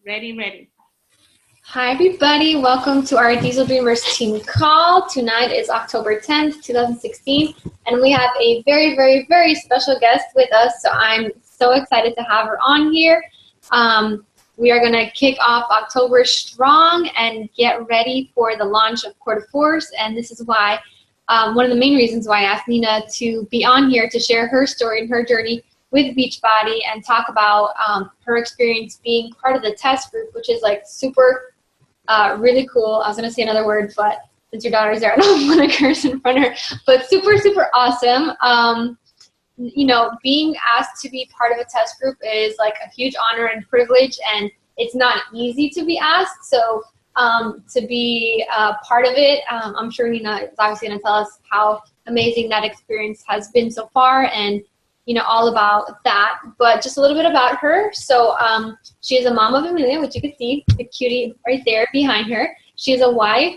Ready. Hi, everybody. Welcome to our Diesel Dreamers team call. Tonight is October 10th, 2016, and we have a very, very, very special guest with us, so I'm so excited to have her on here. We are going to kick off October strong and get ready for the launch of Court of Force, and this is why, one of the main reasons why I asked Nina to be on here to share her story and her journey with Beachbody and talk about her experience being part of the test group, which is like super really cool. I was going to say another word, but since your daughter's there, I don't want to curse in front of her. But super, super awesome. Being asked to be part of a test group is like a huge honor and privilege, and it's not easy to be asked. So to be part of it, I'm sure Nina is obviously going to tell us how amazing that experience has been so far, and all about that, but just a little bit about her. So she is a mom of Amelia, which you can see, the cutie right there behind her. She is a wife.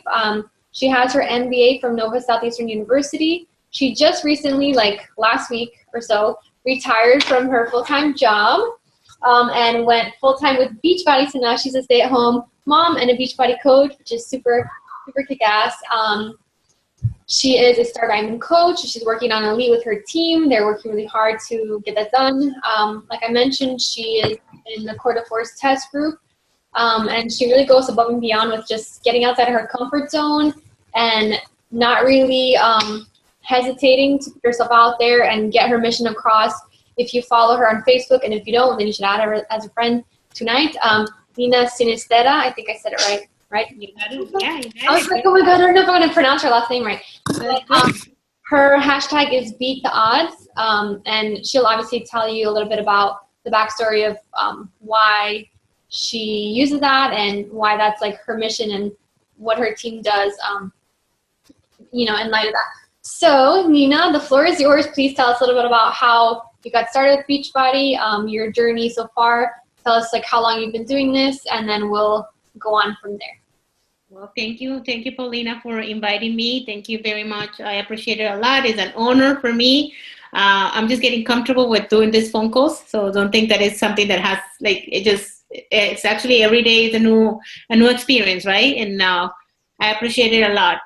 She has her MBA from Nova Southeastern University. She just recently, like last week or so, retired from her full-time job and went full-time with Beachbody. So now she's a stay-at-home mom and a Beachbody coach, which is super, super kick-ass. She is a Star Diamond coach. She's working on Elite with her team. They're working really hard to get that done. Like I mentioned, she is in the Court of Force test group, and she really goes above and beyond with just getting outside of her comfort zone and not really hesitating to put herself out there and get her mission across. If you follow her on Facebook, and if you don't, then you should add her as a friend tonight. Nina Sinisterra, I think I said it right. Right? You got it. Yeah, you got it. I was like, oh my God, I don't know if I'm going to pronounce her last name right. But, her hashtag is Beat the Odds, and she'll obviously tell you a little bit about the backstory of why she uses that and why that's like her mission and what her team does, in light of that. So, Nina, the floor is yours. Please tell us a little bit about how you got started with Beachbody, your journey so far. Tell us like how long you've been doing this, and then we'll go on from there. Well, thank you, Paulina, for inviting me. Thank you very much. I appreciate it a lot. It's an honor for me. I'm just getting comfortable with doing these phone calls, so don't think that it's something that has it's actually every day is a new experience, right? And I appreciate it a lot.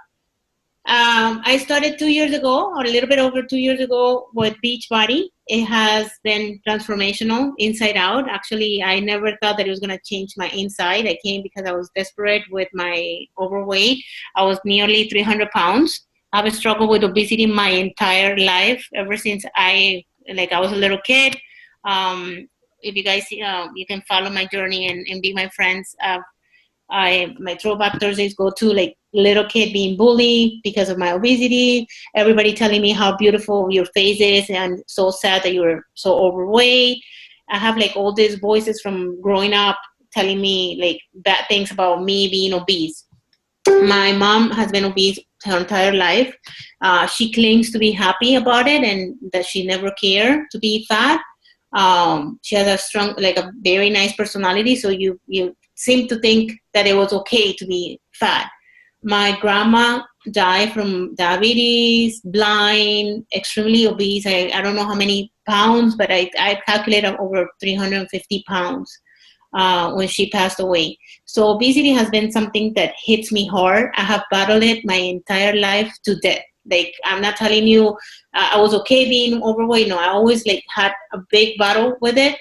I started 2 years ago, or a little bit over 2 years ago, with Beachbody. It has been transformational inside out. Actually, I never thought that it was going to change my inside. I came because I was desperate with my overweight. I was nearly 300 pounds. I've struggled with obesity my entire life, ever since I was a little kid. If you guys, you can follow my journey and be my friends. My throwback Thursdays go to like little kid being bullied because of my obesity, everybody telling me how beautiful your face is and so sad that you're so overweight. I have like all these voices from growing up telling me like bad things about me being obese. My mom has been obese her entire life. She claims to be happy about it and that she never cared to be fat. She has a strong, like a very nice personality, so you seem to think that it was okay to be fat. My grandma died from diabetes, blind, extremely obese. I don't know how many pounds, but I calculated over 350 pounds when she passed away. So obesity has been something that hits me hard. I have battled it my entire life to death. Like, I'm not telling you I was okay being overweight. No, I always had a big battle with it.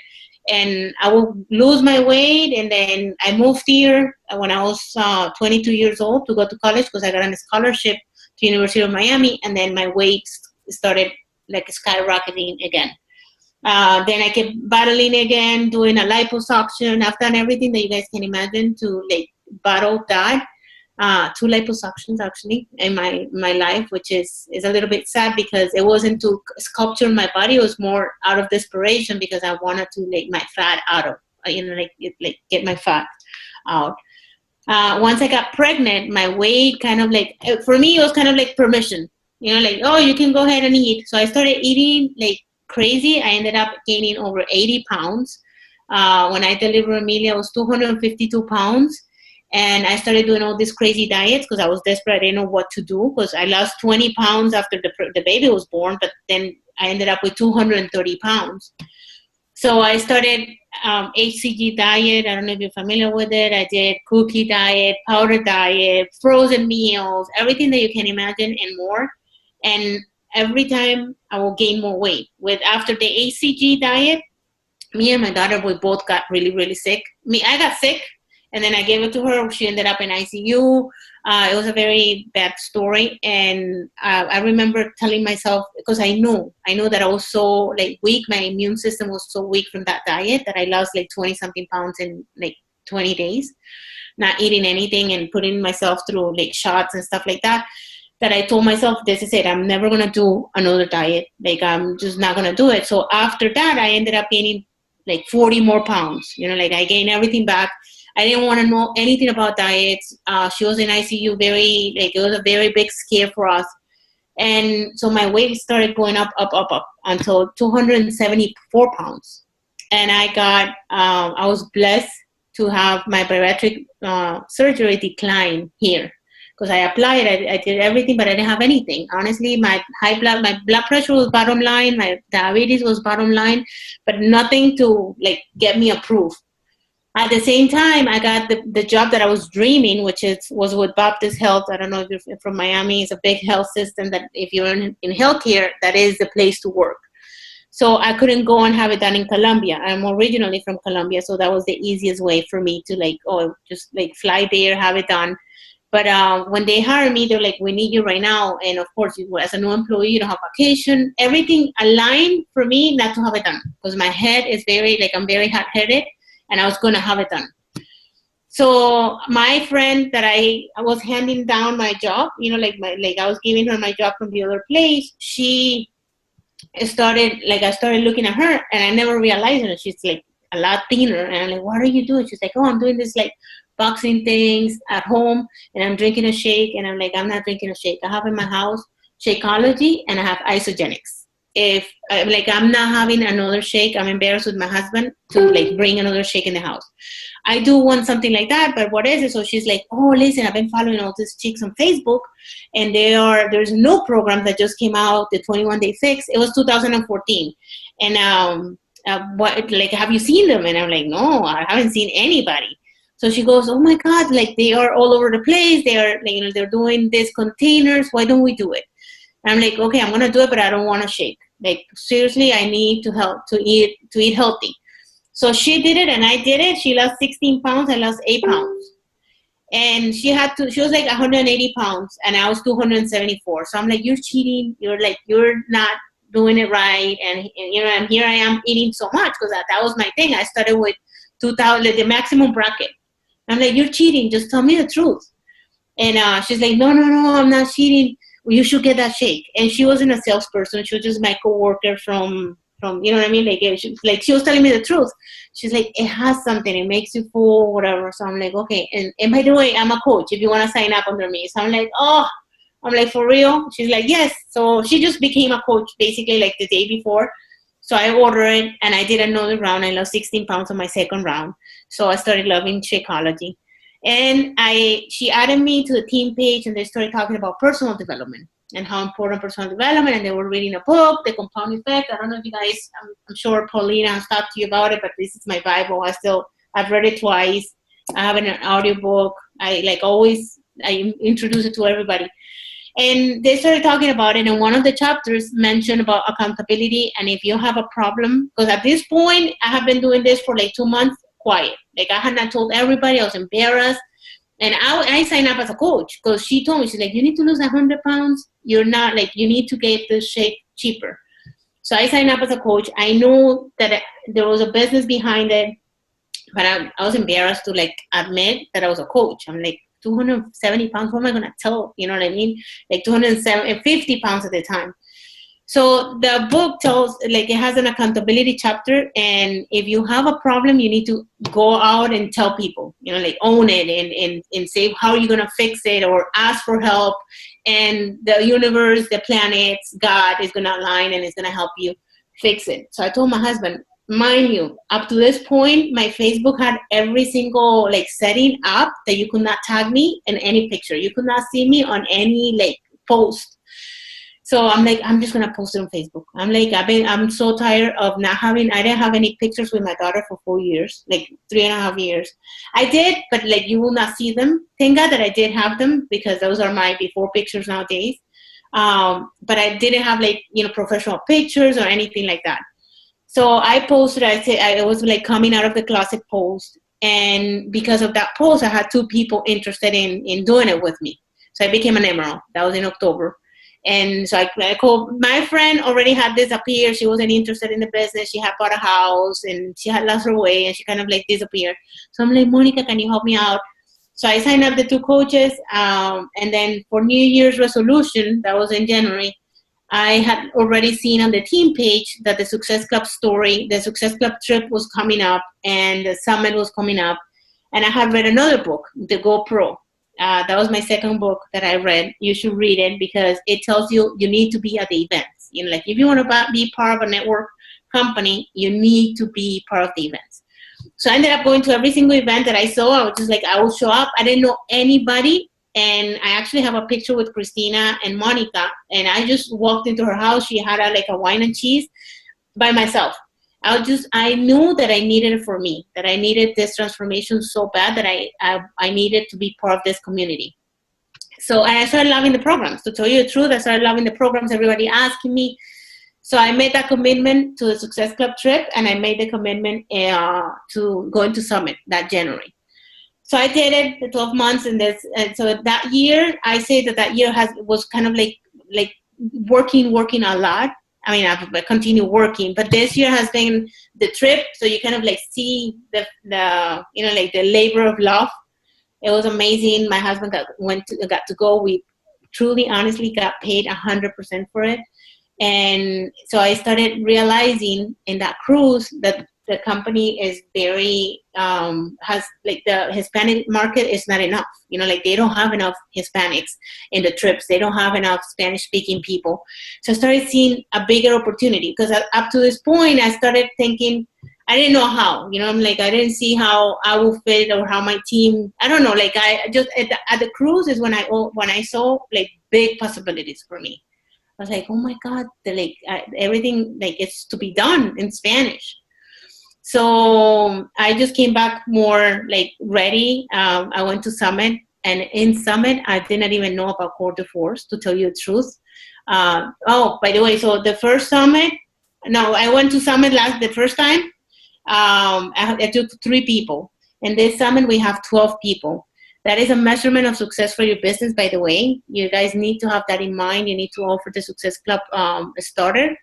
And I would lose my weight, and then I moved here when I was 22 years old to go to college because I got a scholarship to University of Miami, and then my weight started skyrocketing again. Then I kept battling again, doing a liposuction. I've done everything that you guys can imagine to battle that. 2 liposuctions actually in my life, which is a little bit sad because it wasn't to sculpture my body. It was more out of desperation because I wanted to my fat out of, get my fat out. Once I got pregnant, my weight kind of for me, it was kind of like permission, oh, you can go ahead and eat. So I started eating like crazy. I ended up gaining over 80 pounds. When I delivered Amelia, I was 252 pounds. And I started doing all these crazy diets because I was desperate. I didn't know what to do because I lost 20 pounds after the baby was born, but then I ended up with 230 pounds. So I started HCG diet. I don't know if you're familiar with it. I did cookie diet, powder diet, frozen meals, everything that you can imagine and more. And every time I will gain more weight. With after the HCG diet, me and my daughter, we both got really, really sick. I got sick, and then I gave it to her. She ended up in ICU. It was a very bad story, and I remember telling myself, because I know that I was so like weak. My immune system was so weak from that diet that I lost like 20 something pounds in like 20 days, not eating anything and putting myself through like shots and stuff like that. That I told myself, this is it. I'm never gonna do another diet. Like I'm just not gonna do it. So after that, I ended up gaining like 40 more pounds. You know, like I gained everything back. I didn't want to know anything about diets. She was in ICU, it was a very big scare for us. And so my weight started going up until 274 pounds. And I was blessed to have my bariatric surgery decline here. Because I applied, I did everything, but I didn't have anything. Honestly, my blood pressure was bottom line, my diabetes was bottom line, but nothing to like get me approved. At the same time, I got the job that I was dreaming, which was with Baptist Health. I don't know if you're from Miami. It's a big health system that if you're in healthcare, that is the place to work. So I couldn't go and have it done in Colombia. I'm originally from Colombia, so that was the easiest way for me to just fly there, have it done. But when they hire me, they're like, we need you right now. And of course, as a new employee, you don't have vacation. Everything aligned for me not to have it done. Because my head is I'm very hot-headed. And I was going to have it done. So my friend that I was handing down my job, I was giving her my job from the other place. I started looking at her and I never realized her. She's like a lot thinner. And I'm like, what are you doing? She's like, oh, I'm doing this boxing things at home and I'm drinking a shake. And I'm like, I'm not drinking a shake. I have in my house Shakeology and I have Isogenics. If I'm not having another shake, I'm embarrassed with my husband to bring another shake in the house. I do want something like that, but what is it? So she's like, oh, listen, I've been following all these chicks on Facebook, and there's no program that just came out, the 21-day fix. It was 2014, and have you seen them? And I'm like, no, I haven't seen anybody. So she goes, oh my God, they are all over the place. They are, they're doing these containers. Why don't we do it? And I'm like, okay, I'm gonna do it, but I don't want to shake. Seriously, I need to eat healthy. So she did it, and I did it. She lost 16 pounds. I lost 8 pounds, and she was like 180 pounds, and I was 274. So I'm like, you're cheating. You're not doing it right, and here I am eating so much because that was my thing. I started with 2,000, the maximum bracket. I'm like, you're cheating. Just tell me the truth. And she's like, no, I'm not cheating. You should get that shake. And she wasn't a salesperson. She was just my coworker from you know what I mean? She was telling me the truth. She's like, it has something. It makes you full, whatever. So I'm like, okay. And by the way, I'm a coach if you want to sign up under me. So I'm like, for real? She's like, yes. So she just became a coach basically the day before. So I ordered it and I did another round. I lost 16 pounds on my second round. So I started loving Shakeology. And she added me to the team page, and they started talking about personal development and how important personal development. And they were reading a book, The Compound Effect. I don't know if you guys, I'm sure Paulina has talked to you about it, but this is my Bible. I've read it twice. I have an audiobook. I introduce it to everybody. And they started talking about it, and one of the chapters mentioned about accountability. And if you have a problem, because at this point, I have been doing this for 2 months, quiet. I had not told everybody. I was embarrassed. And I signed up as a coach because she told me, she's like, you need to lose 100 pounds. You're not, you need to get the shake cheaper. So I signed up as a coach. I know that there was a business behind it, but I was embarrassed to admit that I was a coach. I'm 270 pounds. What am I going to tell? You know what I mean? 250 pounds at the time. So the book tells, it has an accountability chapter, and if you have a problem, you need to go out and tell people, own it and say how you're going to fix it or ask for help. And the universe, the planets, God is going to align and is going to help you fix it. So I told my husband, mind you, up to this point, my Facebook had every single setting up that you could not tag me in any picture. You could not see me on any post. So I'm like, I'm just gonna post it on Facebook. I'm so tired of not having. I didn't have any pictures with my daughter for 4 years, like 3.5 years. I did, but like you will not see them. Thank God that I did have them because those are my before pictures nowadays. But I didn't have like professional pictures or anything like that. So I posted. I said I was like coming out of the closet post, and because of that post, I had 2 people interested in doing it with me. So I became an emerald. That was in October. And so I called my friend already had disappeared. She wasn't interested in the business. She had bought a house and she had lost her way and she kind of like disappeared. So I'm like, Monica, can you help me out? So I signed up the 2 coaches. And then for New Year's resolution, that was in January, I had already seen on the team page that the Success Club story, the Success Club trip was coming up and the summit was coming up. And I had read another book, The GoPro. That was my second book that I read. You should read it because it tells you need to be at the events. Like if you want to be part of a network company, you need to be part of the events. So I ended up going to every single event that I saw. I was just like, I will show up. I didn't know anybody. And I actually have a picture with Christina and Monica. And I just walked into her house. She had like a wine and cheese by myself. I knew that I needed it for me, that I needed this transformation so bad that I needed to be part of this community. So, and I started loving the programs. To tell you the truth, I started loving the programs, everybody asking me. So I made that commitment to the Success Club trip, and I made the commitment to going to Summit that January. So I did it the 12 months, and so that year, I say that year was kind of like working a lot. I mean, I continue working, but this year has been the trip. So you kind of like see the like the labor of love. It was amazing. My husband got to go. We truly, honestly got paid 100% for it. And so I started realizing in that cruise that the company is very, has like the Hispanic market is not enough. Like they don't have enough Hispanics in the trips. They don't have enough Spanish speaking people. So I started seeing a bigger opportunity because up to this point, I started thinking, I didn't know how, I'm like, I didn't see how I will fit or how my team, I don't know. Like I just, at the cruise is when I saw like big possibilities for me. I was like, oh my God, everything like it's to be done in Spanish. So I just came back more like ready. I went to Summit, and in Summit, I didn't even know about Core de Force, to tell you the truth. Oh, by the way, so the first Summit, no, I went to Summit the first time. I took 3 people. In this Summit, we have 12 people. That is a measurement of success for your business, by the way. You guys need to have that in mind. You need to offer the Success Club starter,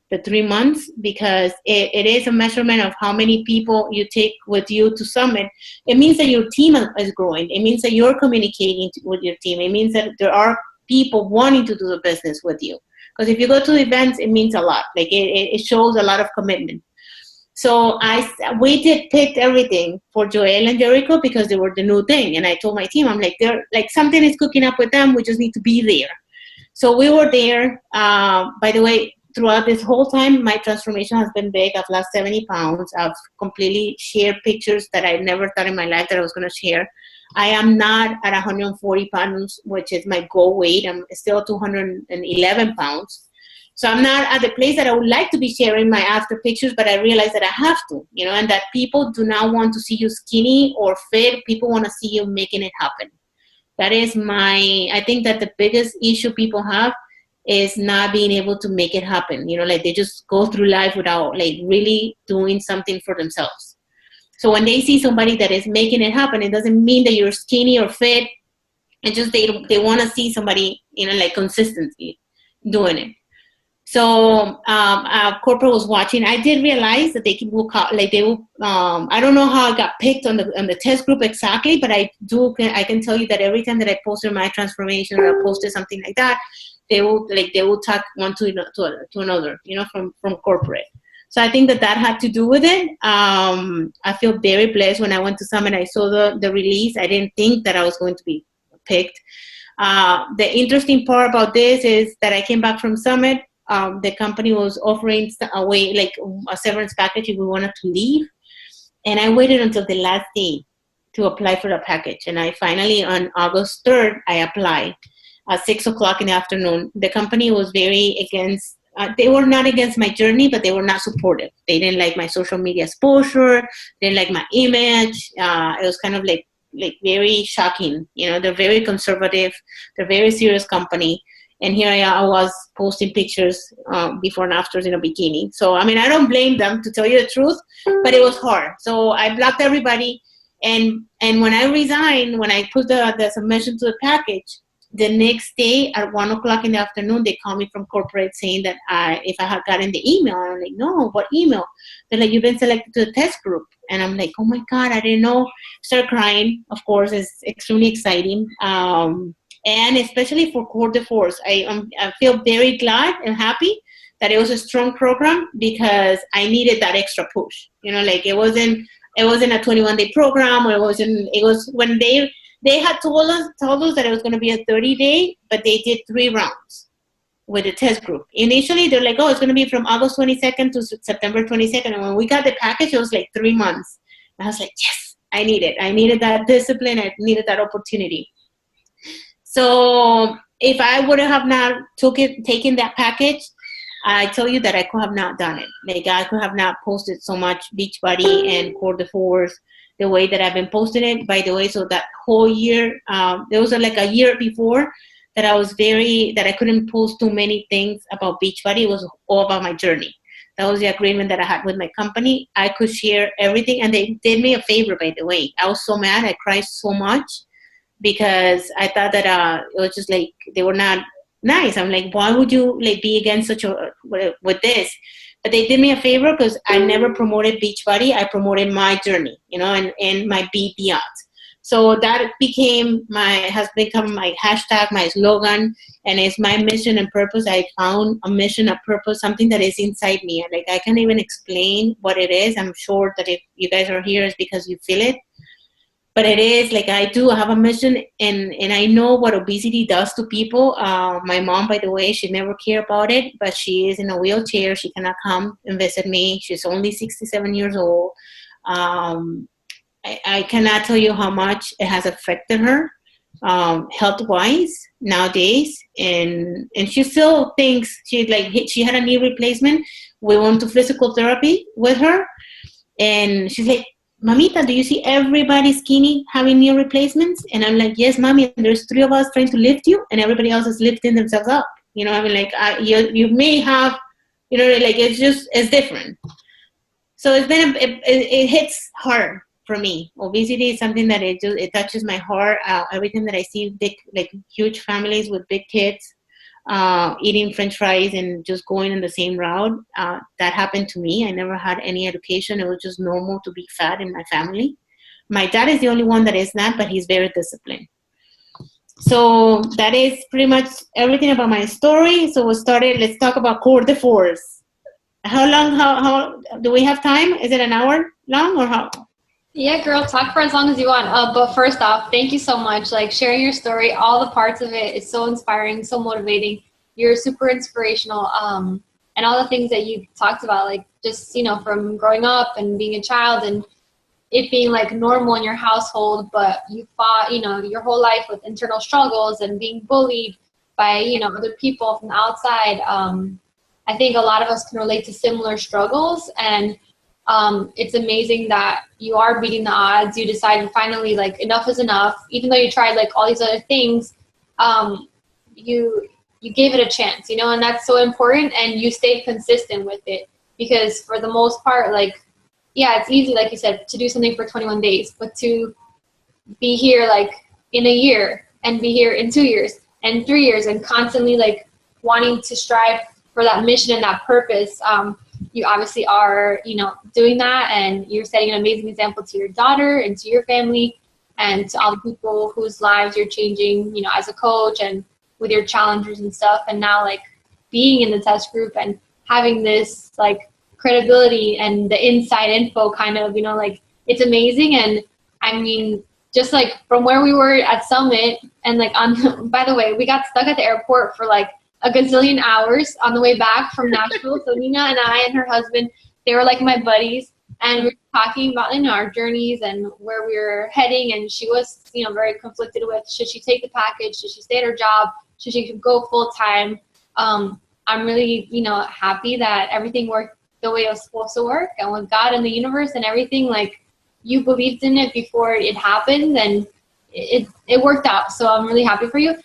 the 3 months, because it is a measurement of how many people you take with you to Summit. It means that your team is growing. It means that you're communicating with your team. It means that there are people wanting to do the business with you. Because if you go to events, it means a lot. Like it shows a lot of commitment. So we picked everything for Joel and Jericho because they were the new thing. And I told my team, I'm like, they're like something is cooking up with them. We just need to be there. So we were there. By the way, throughout this whole time, my transformation has been big. I've lost 70 pounds. I've completely shared pictures that I never thought in my life that I was going to share. I am not at 140 pounds, which is my goal weight. I'm still 211 pounds. So I'm not at the place that I would like to be sharing my after pictures, but I realize that I have to, and that people do not want to see you skinny or fit. People want to see you making it happen. That is I think that the biggest issue people have is not being able to make it happen. Like they just go through life without like really doing something for themselves. So when they see somebody that is making it happen, it doesn't mean that you're skinny or fit. It's just they want to see somebody, like consistently doing it. So corporate was watching. I did realize that they will I don't know how I got picked on the test group exactly, but I can tell you that every time that I posted my transformation or I posted something like that, they will talk one to another, from corporate. So I think that had to do with it. I feel very blessed when I went to Summit. I saw the release. I didn't think that I was going to be picked. The interesting part about this is that I came back from Summit. The company was offering like a severance package if we wanted to leave. And I waited until the last day to apply for the package. And I finally, on August 3rd, I applied. at 6 o'clock in the afternoon. The company was very against, they were not against my journey, but they were not supportive. They didn't like my social media exposure. They didn't like my image. It was kind of like very shocking. They're very conservative. They're a very serious company. And here I was posting pictures before and afters in a bikini. So, I mean, I don't blame them, to tell you the truth, but it was hard. So I blocked everybody. And when I resigned, when I put the submission to the package, the next day at 1 o'clock in the afternoon, they called me from corporate saying that if I had gotten the email. And I'm like, no, what email? They're like, you've been selected to the test group. And I'm like, oh my God, I didn't know. Start crying. Of course, it's extremely exciting. And especially for Cours de Force, I feel very glad and happy that it was a strong program, because I needed that extra push. It wasn't a 21-day program, or it was when they had told us that it was going to be a 30-day, but they did 3 rounds with the test group. Initially, they're like, oh, it's going to be from August 22nd to September 22nd. And when we got the package, it was like 3 months. And I was like, yes, I needed that discipline. I needed that opportunity. So if I would have not taken that package, I tell you that I could have not done it. Like, I could have not posted so much Beachbody and Cours de Force the way that I've been posting it. By the way, so that whole year, there was like a year before that I couldn't post too many things about Beachbody. It was all about my journey. That was the agreement that I had with my company. I could share everything, and they did me a favor, by the way. I was so mad. I cried so much because I thought that it was just like they were not nice. I'm like, why would you be against such with this? But they did me a favor, because I never promoted Beachbody. I promoted my journey, and my Be Beyond. So that has become my hashtag, my slogan, and it's my mission and purpose. I found a mission, a purpose, something that is inside me. Like, I can't even explain what it is. I'm sure that if you guys are here, it's because you feel it. But it is like, I have a mission, and I know what obesity does to people. My mom, by the way, she never cared about it, but she is in a wheelchair. She cannot come and visit me. She's only 67 years old. I cannot tell you how much it has affected her health-wise nowadays. And she still thinks she had a knee replacement. We went to physical therapy with her, and she's like, Mamita, do you see everybody skinny having knee replacements? And I'm like, yes, Mommy, there's 3 of us trying to lift you, and everybody else is lifting themselves up. You may have, it's different. So it hits hard for me. Obesity is something that it touches my heart. Every time that I see big, huge families with big kids, eating French fries and just going in the same route. That happened to me. I never had any education. It was just normal to be fat in my family. My dad is the only one that is not, but he's very disciplined. So that is pretty much everything about my story. So let's talk about Cours de Force. How long, how do we have time? Is it an hour long or how? Yeah, girl, talk for as long as you want. But first off, thank you so much. Sharing your story, all the parts of it is so inspiring, so motivating. You're super inspirational. And all the things that you talked about, just, from growing up and being a child and it being normal in your household, but you fought, your whole life with internal struggles and being bullied by, other people from the outside. I think a lot of us can relate to similar struggles, and it's amazing that you are beating the odds. You decided finally, enough is enough. Even though you tried all these other things, you gave it a chance, and that's so important. And you stayed consistent with it, because for the most part, yeah, it's easy, like you said, to do something for 21 days, but to be here in a year, and be here in 2 years and 3 years, and constantly wanting to strive for that mission and that purpose. You obviously are, doing that, and you're setting an amazing example to your daughter and to your family and to all the people whose lives you're changing, as a coach and with your challengers and stuff. And now being in the test group and having this credibility and the inside info kind of, it's amazing. And I mean, just from where we were at Summit and by the way, we got stuck at the airport for a gazillion hours on the way back from Nashville. So Nina and I and her husband, they were my buddies. and we were talking about, our journeys and where we were heading. And she was, very conflicted with, should she take the package? Should she stay at her job? Should she go full time? I'm really, happy that everything worked the way it was supposed to work. And with God and the universe and everything, like, you believed in it before it happened, and it worked out. So I'm really happy for you.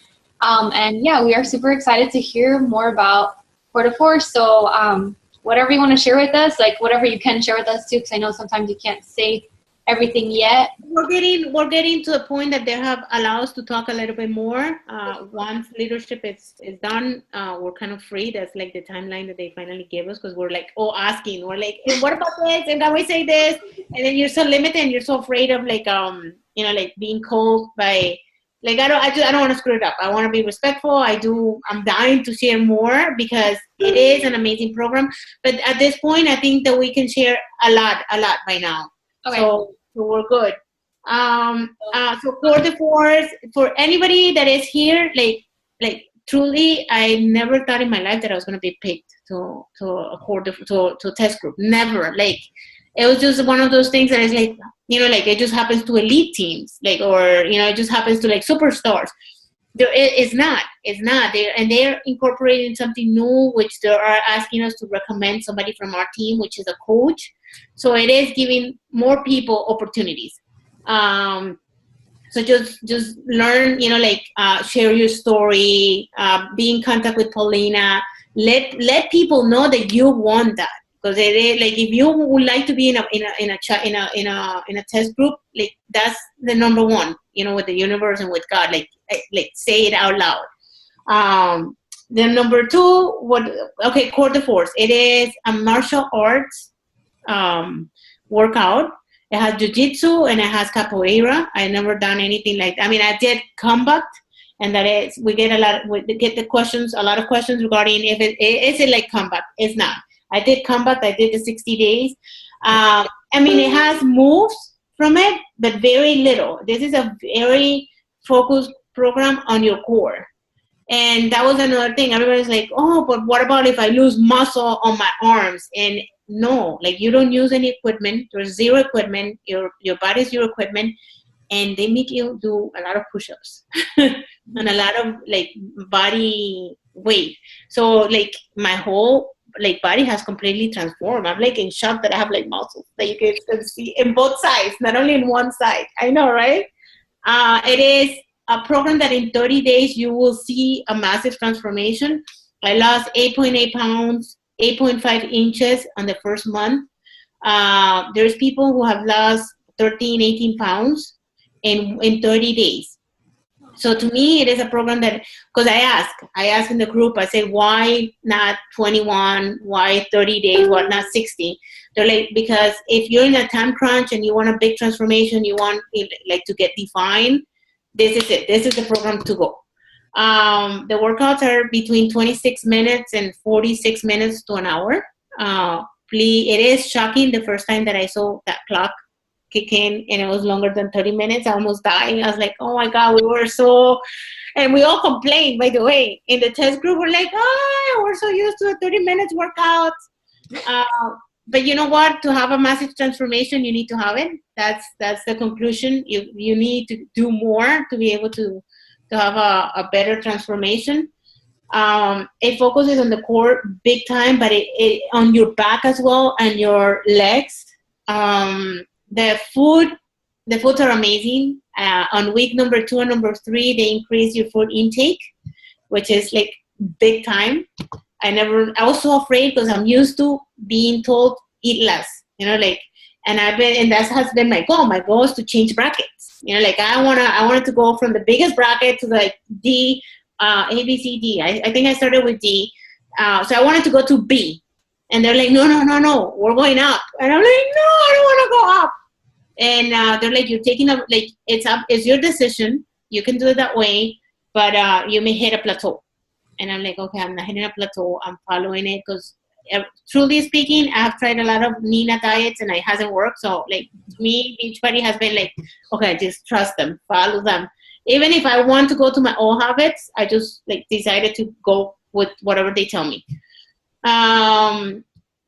And yeah, we are super excited to hear more about Port of Force. So whatever you want to share with us, like whatever you can share with us too, because I know sometimes you can't say everything yet. We're getting to the point that they have allowed us to talk a little bit more. Once leadership is done, we're kind of free. That's like the timeline that they finally gave us, because we're like, asking. We're like, hey, what about this? And can we say this? And then you're so limited and you're so afraid of like, like being called by, like, I don't want to screw it up. I want to be respectful. I'm dying to share more because it is an amazing program. But at this point, I think that we can share a lot by now. Okay. So we're good. So for the Force, for anybody that is here, like truly, I never thought in my life that I was going to be picked to test group. Never. Like, it was just one of those things that is like, like it just happens to elite teams, like, or, it just happens to like superstars. It's not. They're incorporating something new, which they are asking us to recommend somebody from our team, which is a coach. So it is giving more people opportunities. So just learn, share your story, be in contact with Paulina. Let people know that you want that. Because it is, like, if you would like to be in a test group, like, that's the number one, with the universe and with God, like say it out loud. Then number two, Court de Force. It is a martial arts workout. It has jiu-jitsu and it has capoeira. I never done anything like that. I mean, I did combat, and that is, we get a lot of questions regarding if is it like combat. It's not. I did combat. I did the 60 days. I mean, it has moves from it, but very little. This is a very focused program on your core. And that was another thing. Everybody's like, oh, but what about if I lose muscle on my arms? And no, like, you don't use any equipment. There's zero equipment. Your body's your equipment. And they make you do a lot of push-ups and a lot of like body weight. So like my whole like body has completely transformed. I'm like in shock that I have like muscles that you can see in both sides, not only in one side. I know, right? It is a program that in 30 days you will see a massive transformation. I lost 8.8 pounds, 8.5 inches on the first month. There's people who have lost 13, 18 pounds in 30 days. So to me, it is a program that, because I ask in the group, I say, why not 21? Why 30 days? Why not 60? They're like, because if you're in a time crunch and you want a big transformation, you want like to get defined, this is it. This is the program to go. The workouts are between 26 minutes and 46 minutes to an hour. It is shocking the first time that I saw that clock kick in and it was longer than 30 minutes. I almost died. I was like, oh my God, and we all complained, by the way, in the test group. We're like, oh, we're so used to a 30 minutes workout. But you know what? To have a massive transformation, you need to have it. That's the conclusion. You need to do more to be able to have a better transformation. It focuses on the core big time, but it on your back as well and your legs. The foods are amazing. On week number 2 and number 3, they increase your food intake, which is like big time. I was so afraid because I'm used to being told eat less, and that has been my goal. My goal is to change brackets. I wanted to go from the biggest bracket to like D, A, B, C, D. I think I started with D. So I wanted to go to B. And they're like, no, we're going up. And I'm like, no, I don't want to go up. And they're like, you're taking up, like, it's your decision. You can do it that way, but you may hit a plateau. And I'm like, okay, I'm not hitting a plateau. I'm following it because, truly speaking, I've tried a lot of Nina diets and it hasn't worked. So, like, me, Beachbody has been like, okay, just trust them, follow them. Even if I want to go to my old habits, I just, like, decided to go with whatever they tell me.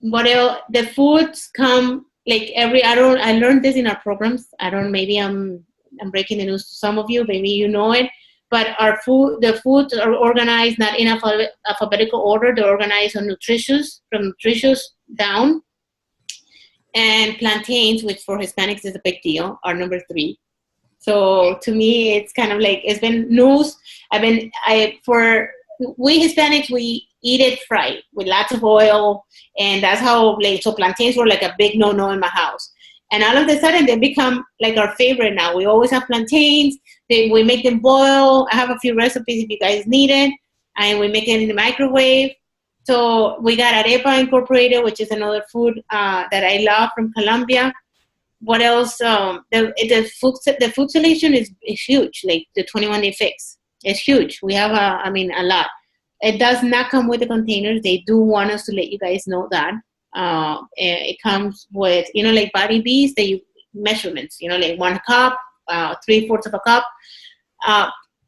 What else? The foods come like I learned this in our programs. I don't, maybe I'm breaking the news to some of you, maybe you know it, but the foods are organized not in alphabetical order. They're organized on nutritious, from nutritious down. And plantains, which for Hispanics is a big deal, are number 3. So to me, it's kind of like, it's been news. We Hispanics, we eat it fried with lots of oil, and that's how, like, so plantains were like a big no-no in my house. And all of a sudden, they become like our favorite now. We always have plantains. We make them boil. I have a few recipes if you guys need it, and we make it in the microwave. So we got arepa incorporated, which is another food that I love from Colombia. What else? The food selection is huge. Like the 21-day fix is huge. We have a lot. It does not come with the containers. They do want us to let you guys know that. It comes with, like body bees, measurements, like 1 cup, 3/4 of a cup.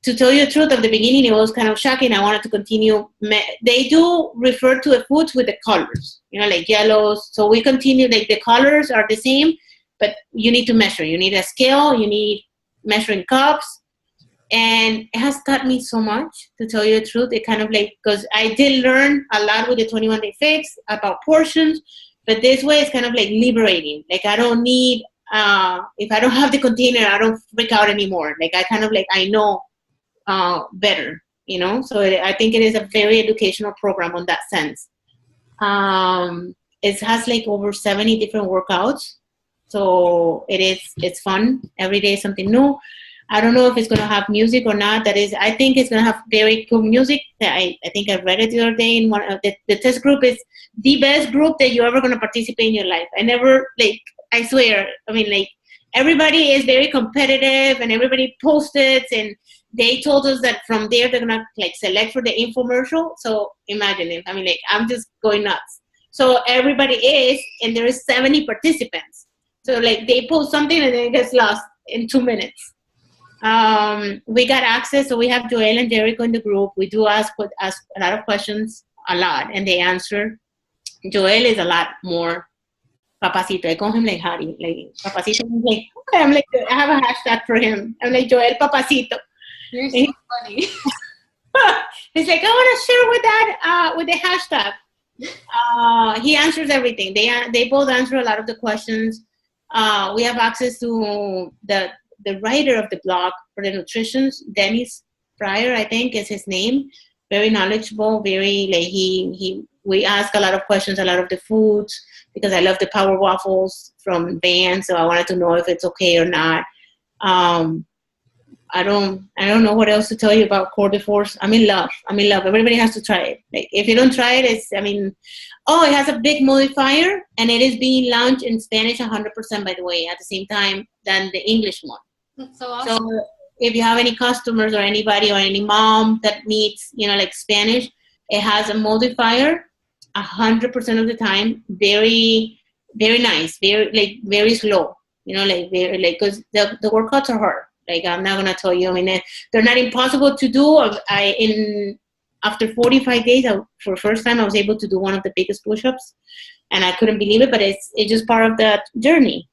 To tell you the truth, at the beginning, it was kind of shocking. I wanted to continue. They do refer to the foods with the colors, like yellows. So we continue, like the colors are the same, but you need to measure. You need a scale. You need measuring cups. And it has taught me so much, to tell you the truth. It kind of like, because I did learn a lot with the 21-day fix about portions, but this way it's kind of like liberating. Like I don't need, if I don't have the container, I don't freak out anymore. Like I kind of like, I know better, So I think it is a very educational program on that sense. It has like over 70 different workouts. So it's fun. Every day is something new. I don't know if it's going to have music or not. I think it's going to have very cool music. I think I read it the other day in one of the test group is the best group that you're ever going to participate in your life. I swear, everybody is very competitive and everybody posts it, and they told us that from there they're going to select for the infomercial. So imagine it. I'm just going nuts. So everybody is, and there is 70 participants. So they post something and then it gets lost in 2 minutes. We got access, so we have Joel and Jericho in the group. We do ask a lot of questions, a lot, and they answer. Joel is a lot more papacito. I call him like Harry, papacito. I'm like, I have a hashtag for him. I'm like, Joel papacito. You're so funny. He's like, I want to share with the hashtag. He answers everything. They both answer a lot of the questions. We have access to the writer of the blog for the nutrition, Dennis Pryor, I think is his name. Very knowledgeable, very we ask a lot of questions, a lot of the foods, because I love the power waffles from Van, so I wanted to know if it's okay or not. I don't know what else to tell you about Core de Force. I'm in love. Everybody has to try it. If you don't try it, it has a big modifier, and it is being launched in Spanish 100%, by the way, at the same time than the English one. That's so awesome. So if you have any customers or anybody or any mom that needs, Spanish, it has a modifier 100% of the time. Very, very nice. Very slow. Because the workouts are hard. I'm not gonna tell you. They're not impossible to do. After 45 days, for the first time, I was able to do one of the biggest push-ups, and I couldn't believe it. But it's just part of that journey.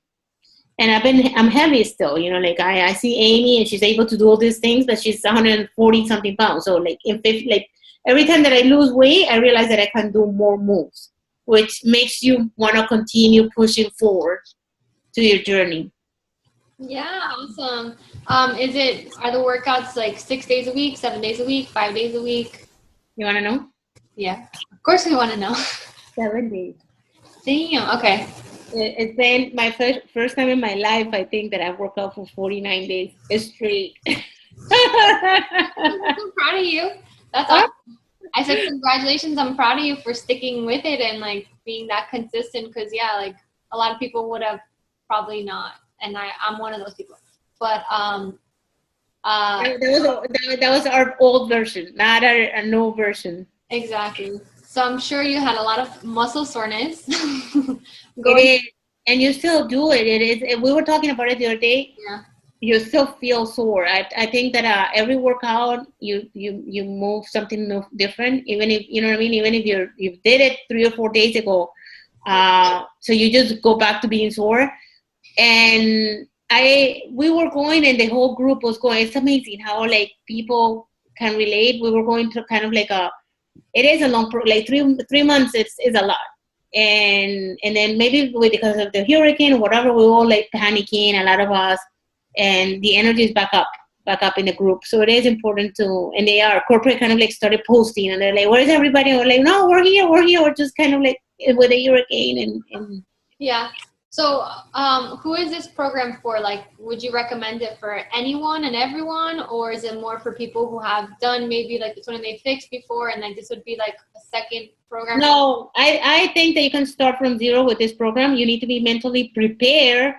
And I'm heavy still. I see Amy, and she's able to do all these things, but she's 140 something pounds. So every time that I lose weight, I realize that I can do more moves, which makes you want to continue pushing forward to your journey. Yeah, awesome. Are the workouts 6 days a week, 7 days a week, 5 days a week? You want to know? Yeah, of course we want to know. 7 days. Damn, okay. It's been my first time in my life, I think, that I've worked out for 49 days straight. I'm proud of you. That's awesome. I said congratulations. I'm proud of you for sticking with it and being that consistent, because a lot of people would have probably not. And I'm one of those people. But that was our old version, not a new version. Exactly. So I'm sure you had a lot of muscle soreness. It is, and you still do it. It is. We were talking about it the other day. Yeah. You still feel sore. I think that every workout you move something different. Even if you know what I mean. Even if you did it 3 or 4 days ago, So you just go back to being sore. And we were going, and the whole group was going. It's amazing how like people can relate. We were going to kind of like it is a long like 3 months is a lot. And then maybe because of the hurricane or whatever, we were all like panicking, a lot of us, and the energy is back up in the group. So it is important to, and they are corporate kind of like started posting, and they're like, where's everybody? And we're like, no, we're here. We're just kind of like with a hurricane and yeah. So who is this program for? Like, would you recommend it for anyone and everyone, or is it more for people who have done maybe like the twin they fixed before, and like this would be like a second program? No, I think that you can start from zero with this program. You need to be mentally prepared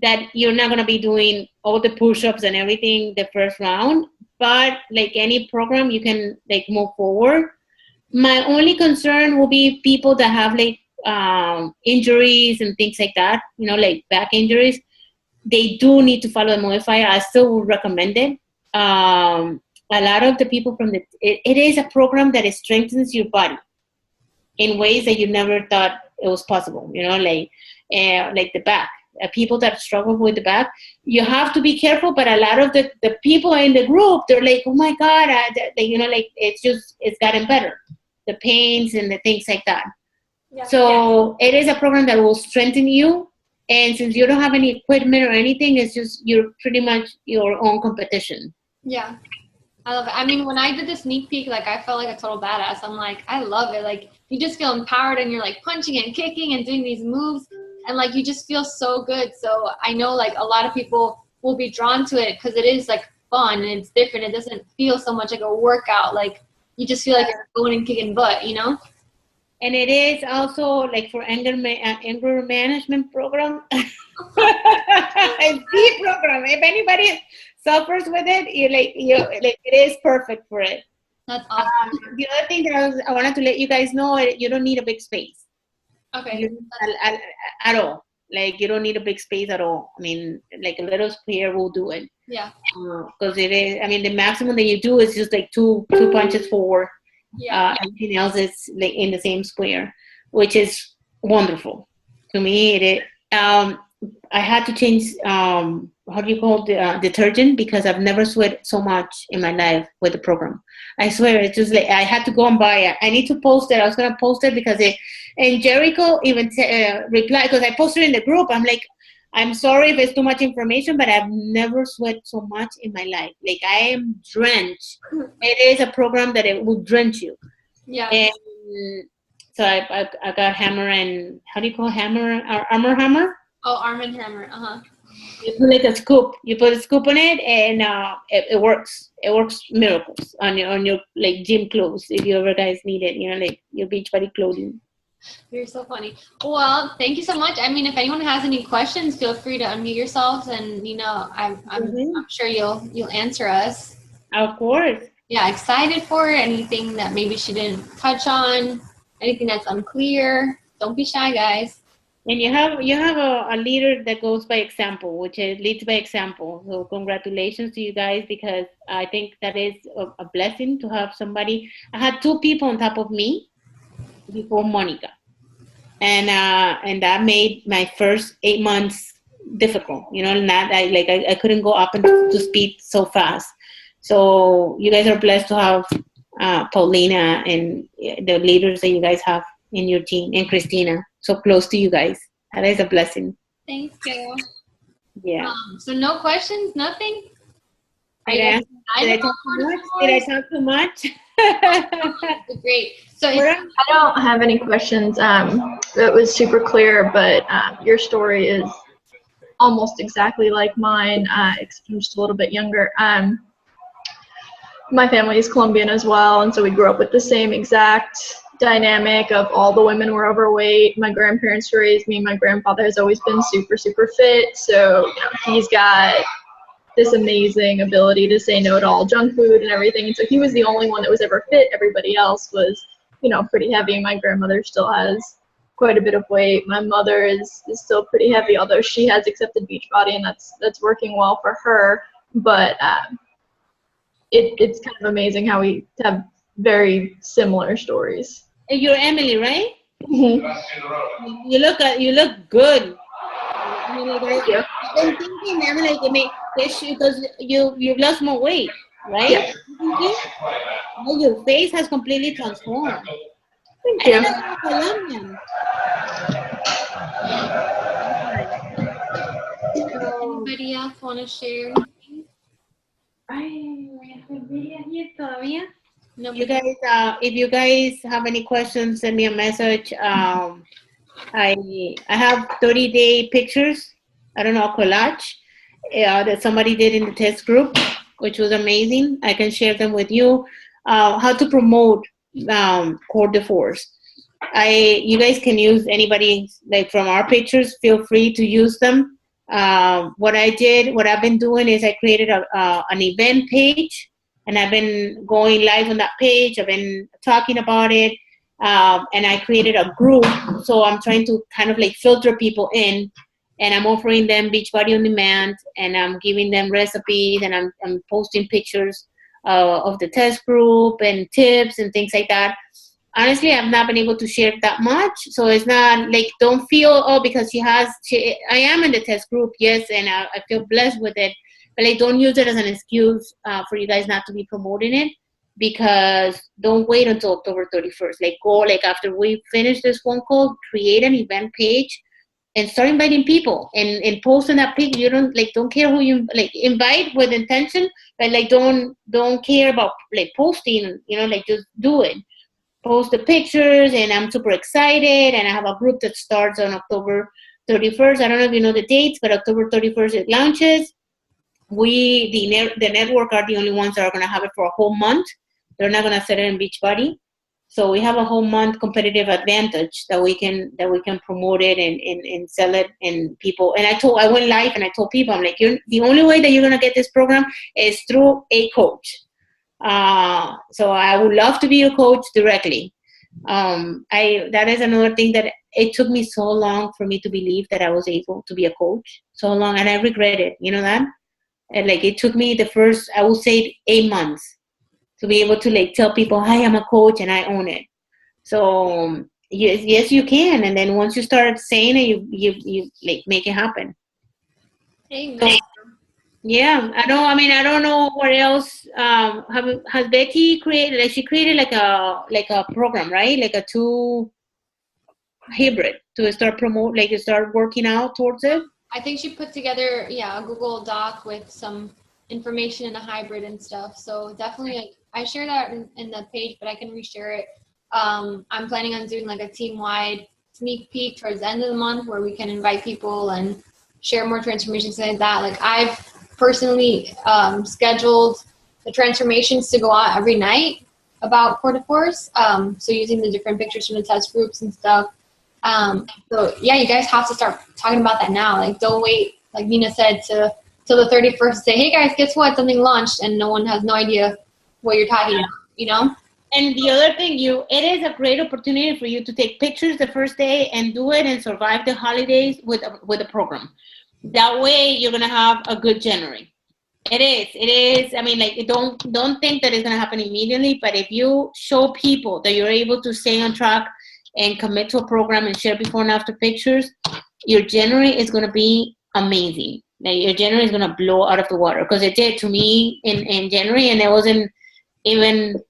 that you're not going to be doing all the push-ups and everything the first round, but like any program, you can like move forward. My only concern will be people that have like injuries and things like that, like back injuries. They do need to follow the modifier. I still would recommend it. A lot of the people from it is a program that it strengthens your body in ways that you never thought it was possible, like the back. People that struggle with the back, you have to be careful, but a lot of the people in the group, they're like, oh my God, like it's gotten better. The pains and the things like that. Yeah. So it is a program that will strengthen you. And since you don't have any equipment or anything, it's just, you're pretty much your own competition. Yeah. I love it. I mean, when I did the sneak peek, like I felt like a total badass. I'm like, I love it. Like you just feel empowered and you're like punching and kicking and doing these moves. And like, you just feel so good. So I know like a lot of people will be drawn to it because it is like fun and it's different. It doesn't feel so much like a workout. Like you just feel like you're going and kicking butt, And it is also like for anger management program. It's the program. If anybody suffers with it, it is perfect for it. That's awesome. The other thing that I wanted to let you guys know, you don't need a big space. Okay. At all. Like you don't need a big space at all. I mean, like a little square will do it. Yeah. Because it is. I mean, the maximum that you do is just like two punches forward. Yeah. Everything else is like in the same square, which is wonderful. To me, it is. I had to change how do you call the detergent, because I've never sweat so much in my life with the program. I swear, it's just like I had to go and buy it. I need to post it. I was gonna post it because and Jericho even replied, because I posted in the group. I'm like, I'm sorry if it's too much information, but I've never sweat so much in my life. Like I am drenched. It is a program that it will drench you. Yeah. And so I got Hammer, and how do you call Hammer? Armor Hammer? Oh, Arm and Hammer. Uh-huh. You put like a scoop. You put a scoop on it, and it works. It works miracles on your like gym clothes. If you ever guys need it, like your beach body clothing. You're so funny. Well, thank you so much. I mean, if anyone has any questions, feel free to unmute yourselves, and I'm sure you'll answer us. Of course. Yeah, excited for it. Anything that maybe she didn't touch on, anything that's unclear. Don't be shy, guys. And you have a leader that goes by example, which leads by example. So congratulations to you guys, because I think that is a blessing to have somebody. I had 2 people on top of me before Monica, and that made my first 8 months difficult. I couldn't go up to speed so fast. So you guys are blessed to have Paulina and the leaders that you guys have in your team, and Christina, so close to you guys. That is a blessing. Thank you. Yeah. So no questions, nothing? Did I talk too much? Great. So I don't have any questions. It was super clear, but your story is almost exactly like mine, except I'm just a little bit younger. My family is Colombian as well, and so we grew up with the same exact dynamic of all the women were overweight. My grandparents raised me. My grandfather has always been super, super fit, so he's got this amazing ability to say no to all junk food and everything. And so he was the only one that was ever fit. Everybody else was, pretty heavy. My grandmother still has quite a bit of weight. My mother is still pretty heavy, although she has accepted Beachbody, and that's working well for her. But it's kind of amazing how we have very similar stories. You're Emily, right? Mhm. You look good. Thank you. I've been thinking, I'm like, I mean, because you've lost more weight, right? Yeah. Thinking, well, your face has completely transformed. Thank And you. then I'm Colombian. So, Anybody else want to share anything? ay, here todavía. No. You guys, if you guys have any questions, send me a message. I have 30-day pictures. I don't know, collage that somebody did in the test group, which was amazing. I can share them with you. How to promote Cours de Force. You guys can use anybody like from our pictures. Feel free to use them. What I've been doing is I created an event page, and I've been going live on that page. I've been talking about it, and I created a group. So I'm trying to kind of like filter people in, and I'm offering them Beachbody on demand, and I'm giving them recipes, and I'm posting pictures of the test group and tips and things like that. Honestly, I've not been able to share that much, so it's not like don't feel because I am in the test group, yes, and I feel blessed with it, but like don't use it as an excuse for you guys not to be promoting it, because don't wait until October 31st. Like go like after we finish this phone call, create an event page and start inviting people and post on that page. You don't care who you like, invite with intention, but like don't care about like posting, like just do it. Post the pictures, and I'm super excited. And I have a group that starts on October 31st. I don't know if you know the dates, but October 31st it launches. The network are the only ones that are going to have it for a whole month. They're not going to set it in Beachbody. So we have a whole month competitive advantage that we can promote it and sell it, and people. And I went live and I told people, I'm like, the only way that you're going to get this program is through a coach. So I would love to be a coach directly. That is another thing that it took me so long for me to believe that I was able to be a coach, so long, and I regret it. You know that? And like it took me the first, I would say 8 months to be able to like tell people, hi, I'm a coach and I own it. So yes, you can. And then once you start saying it, you like make it happen. Amen. So, yeah, I don't know what else. Has Becky created? Like she created like a program, right? Like a 2 hybrid to start working out towards it. I think she put together, a Google Doc with some information in a hybrid and stuff. So definitely, I share that in the page, but I can reshare it. I'm planning on doing like a team-wide sneak peek towards the end of the month where we can invite people and share more transformations like that. Like I've personally scheduled the transformations to go out every night about Cours de Force. So using the different pictures from the test groups and stuff. So yeah, you guys have to start talking about that now. Like don't wait, like Nina said, till the 31st to say, hey guys, guess what? Something launched and no one has no idea what you're talking about, And the other thing, it is a great opportunity for you to take pictures the first day and do it and survive the holidays with a program. That way you're gonna have a good January. It is. I mean, like don't think that it's gonna happen immediately, but if you show people that you're able to stay on track and commit to a program and share before and after pictures, your January is gonna be amazing. Like your January is gonna blow out of the water, because it did to me in January, and it wasn't even,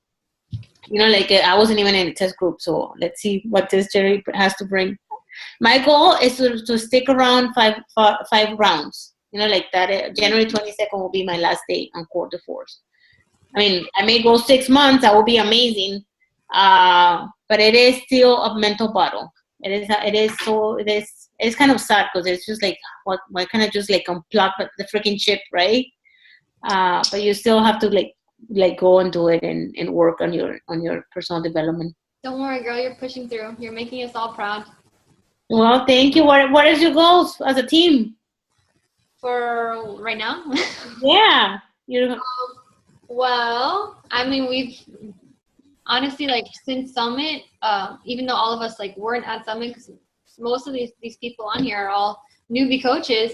I wasn't even in the test group. So let's see what this January has to bring. My goal is to stick around five rounds. Like that. January 22nd will be my last day on Cours de Force. I mean, I may go 6 months. That will be amazing. But it is still a mental battle. It's kind of sad, because it's just like, why can't I just like unplug the freaking chip, right? But you still have to like go and do it and work on your personal development. Don't worry, girl, you're pushing through. You're making us all proud. Well, thank you. What is your goals as a team? For right now? Yeah. Well, I mean, we've honestly, like, since Summit, even though all of us like weren't at Summit, because most of these people on here are all newbie coaches,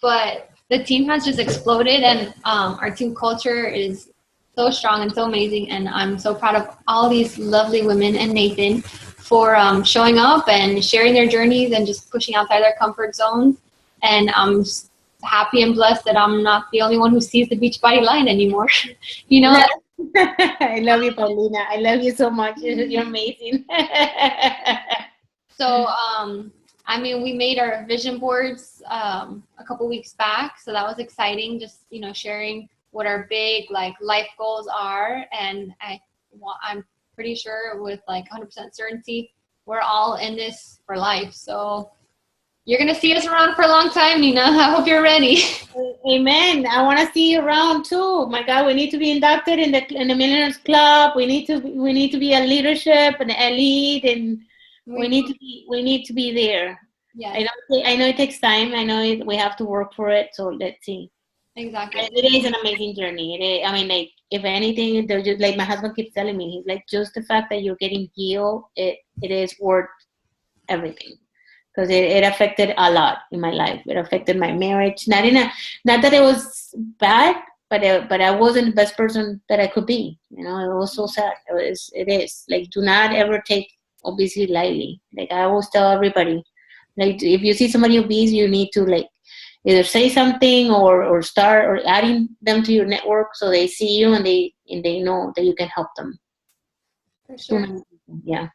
but the team has just exploded, and our team culture is so strong and so amazing, and I'm so proud of all these lovely women and Nathan for showing up and sharing their journeys and just pushing outside their comfort zones. And I'm just happy and blessed that I'm not the only one who sees the Beachbody line anymore. You know? I love you, Paulina. I love you so much. You're amazing. So, I mean, we made our vision boards a couple weeks back, so that was exciting. Just sharing what our big life goals are, and I'm pretty sure with 100% certainty we're all in this for life. So you're gonna see us around for a long time, Nina. I hope you're ready. Amen. I want to see you around too. My God, we need to be inducted in the Millionaires Club. We need to be a leadership, an elite, and we need to be there. Yeah. I know it takes time. I know we have to work for it. So let's see. Exactly. It is an amazing journey. I mean, if anything, they're just my husband keeps telling me, he's like, just the fact that you're getting healed, it is worth everything. Because it affected a lot in my life. It affected my marriage. Not that it was bad, but I wasn't the best person that I could be. It was so sad. It is do not ever take obesity lightly. I always tell everybody, if you see somebody obese, you need to either say something or start or adding them to your network so they see you and they know that you can help them. For sure. Yeah.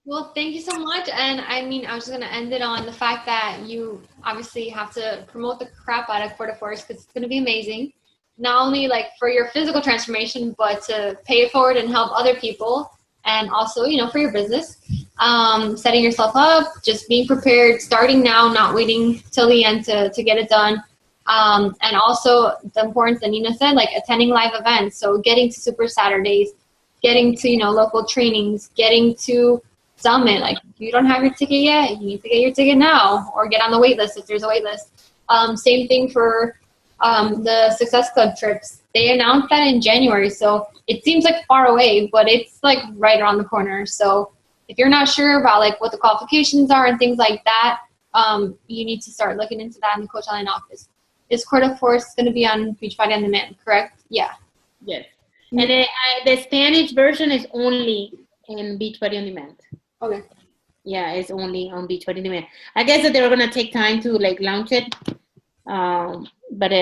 Well, thank you so much. And I mean, I was just going to end it on the fact that you obviously have to promote the crap out of Quarter Force because it's going to be amazing. Not only for your physical transformation, but to pay it forward and help other people. And also, for your business, setting yourself up, just being prepared, starting now, not waiting till the end to get it done. And also the importance that Nina said, attending live events. So getting to Super Saturdays, getting to, local trainings, getting to Summit. If you don't have your ticket yet, you need to get your ticket now or get on the wait list if there's a wait list. Same thing for the Success Club trips. They announced that in January, so it seems far away, but it's right around the corner. So if you're not sure about what the qualifications are and things like that, you need to start looking into that in the Coach Online office. Is Quarter Force going to be on Beachbody On Demand, correct? Yeah. Yes. And the Spanish version is only in Beachbody On Demand. Okay. Yeah, it's only on Beachbody On Demand. I guess that they were gonna take time to launch it, but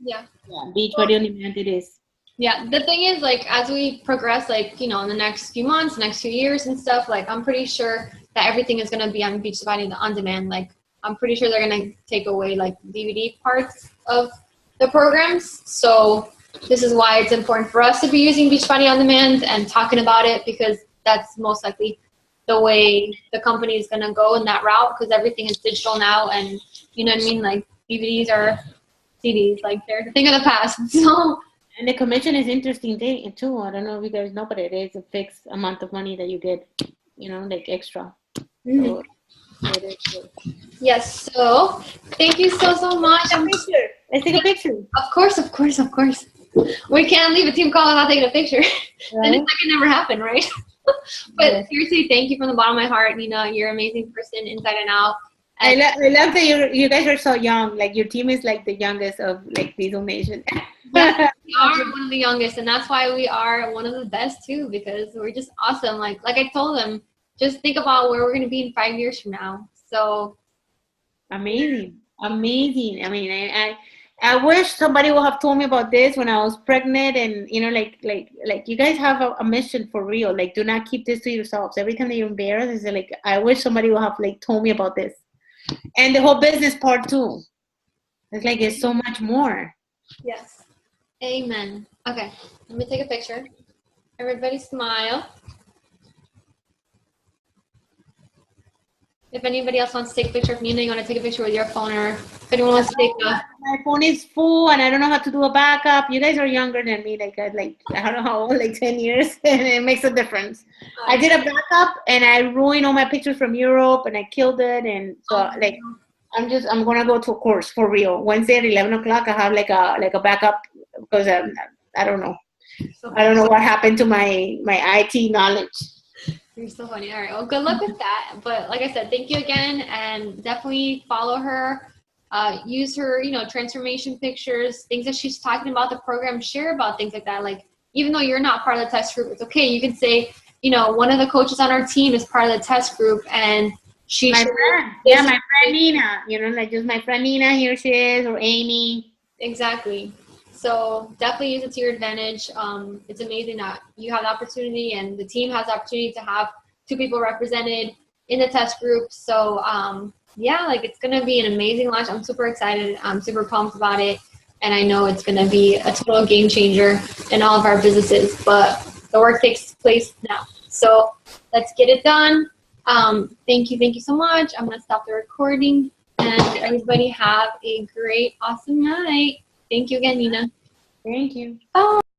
yeah, Beachbody On Demand it is. Yeah, the thing is, as we progress, in the next few months, next few years and stuff, I'm pretty sure that everything is gonna be on Beachbody On Demand. I'm pretty sure they're gonna take away DVD parts of the programs. So this is why it's important for us to be using Beachbody On Demand and talking about it, because that's most likely the way the company is going to go in that route, because everything is digital now, and you know what I mean? DVDs are CDs, they're the thing of the past. So, and the commission is interesting too. I don't know if you guys know, but it is a fixed amount of money that you get, extra. Mm-hmm. So it is good. Yes. So thank you so much. Let's take a picture. Of course. We can't leave a team call without taking a picture. Right? And it's it never happened, right? But seriously, thank you from the bottom of my heart, Nina. You're an amazing person inside and out. And I love that you guys are so young. Your team is the youngest of Diesel Nation. Yeah, we are one of the youngest, and that's why we are one of the best too, because we're just awesome. Like I told them, just think about where we're going to be in 5 years from now. So amazing. I mean, I wish somebody would have told me about this when I was pregnant, and you guys have a mission for real. Do not keep this to yourselves. Every time that you're embarrassed, it's I wish somebody would have told me about this, and the whole business part too. It's it's so much more. Yes. Amen. Okay, let me take a picture. Everybody smile. If anybody else wants to take a picture of Nina, you want to take a picture with your phone, or if anyone wants to take my phone is full and I don't know how to do a backup. You guys are younger than me, I don't know how old, 10 years, and it makes a difference. I did a backup and I ruined all my pictures from Europe and I killed it, and so I'm gonna go to a course for real. Wednesday at 11 o'clock I have a backup, because I don't know. I don't know what happened to my IT knowledge. You're so funny. All right. Well, good luck with that. But like I said, thank you again, and definitely follow her. Use her, transformation pictures, things that she's talking about the program. Share about things like that. Even though you're not part of the test group, it's okay. You can say, you know, one of the coaches on our team is part of the test group, and she My friend, yeah, my friend Nina. You know, like just my friend Nina. Here she is, or Amy. Exactly. So definitely use it to your advantage. It's amazing that you have the opportunity and the team has the opportunity to have 2 people represented in the test group. So yeah, like it's going to be an amazing launch. I'm super excited. I'm super pumped about it. And I know it's going to be a total game changer in all of our businesses, but the work takes place now. So let's get it done. Thank you so much. I'm going to stop the recording, and everybody have a great, awesome night. Thank you again, Nina. Thank you. Bye.